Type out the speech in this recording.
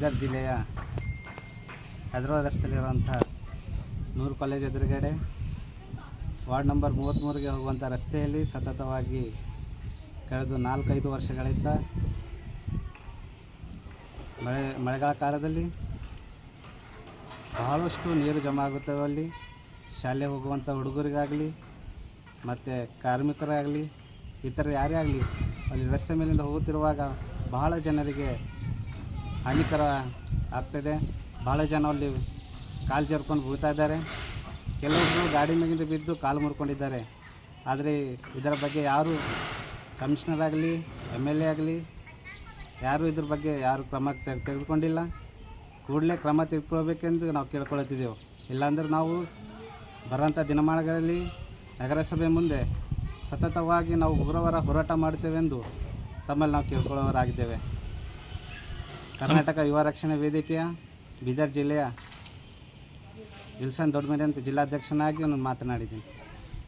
ಬೀದರ್ ಜಿಲ್ಲೆಯ ಹೆದ್ರೋ ರಸ್ತೆಯಲ್ಲಿರುವಂಥ ನೂರು ಕಾಲೇಜ್ ಎದುರುಗಡೆ ವಾರ್ಡ್ ನಂಬರ್ 33ಗೆ ಹೋಗುವಂಥ ರಸ್ತೆಯಲ್ಲಿ ಸತತವಾಗಿ ಕಳೆದ 4-5 ವರ್ಷಗಳಿಂದ ಮಳೆಗಾಲ ಕಾಲದಲ್ಲಿ ಬಹಳಷ್ಟು ನೀರು ಜಮಾ ಆಗುತ್ತವೆ. ಅಲ್ಲಿ ಶಾಲೆ ಹೋಗುವಂಥ ಹುಡುಗರಿಗಾಗಲಿ ಮತ್ತು ಕಾರ್ಮಿಕರಾಗಲಿ ಇತರ ಯಾರೇ ಆಗಲಿ ಅಲ್ಲಿ ರಸ್ತೆ ಮೇಲಿಂದ ಹೋಗುತ್ತಿರುವಾಗ ಬಹಳ ಜನರಿಗೆ ಹಾನಿಕರ ಆಗ್ತದೆ. ಭಾಳ ಜನ ಅಲ್ಲಿ ಕಾಲು ಜರ್ಕೊಂಡು ಬೀಳ್ತಾ ಇದ್ದಾರೆ. ಕೆಲವೊಬ್ಬರು ಗಾಡಿ ಮೇಲಿಂದ ಬಿದ್ದು ಕಾಲು ಮುರ್ಕೊಂಡಿದ್ದಾರೆ. ಆದರೆ ಇದರ ಬಗ್ಗೆ ಯಾರು ಕಮಿಷನರ್ ಆಗಲಿ MLA ಆಗಲಿ ಯಾರು ಇದ್ರ ಬಗ್ಗೆ ಯಾರು ಕ್ರಮ ತೆಗೆದುಕೊಂಡಿಲ್ಲ. ಕೂಡಲೇ ಕ್ರಮ ತೆಗೆದುಕೊಳ್ಬೇಕೆಂದು ನಾವು ಕೇಳ್ಕೊಳ್ತಿದ್ದೆವು. ಇಲ್ಲಾಂದರೆ ನಾವು ಬರೋಂಥ ದಿನಮಾನಗಳಲ್ಲಿ ನಗರಸಭೆ ಮುಂದೆ ಸತತವಾಗಿ ನಾವು ಉಗ್ರವಾದ ಹೋರಾಟ ಮಾಡ್ತೇವೆಂದು ತಮ್ಮಲ್ಲಿ ನಾವು ಕೇಳ್ಕೊಳ್ಳೋರಾಗಿದ್ದೇವೆ. ಕರ್ನಾಟಕ ಯುವ ರಕ್ಷಣಾ ವೇದಿಕೆಯ ಬೀದರ್ ಜಿಲ್ಲೆಯ ವಿಲ್ಸನ್ ದೊಡ್ಡಮನೆ ಅಂತ ಜಿಲ್ಲಾಧ್ಯಕ್ಷನಾಗಿ ನಾನು ಮಾತನಾಡಿದ್ದೀನಿ.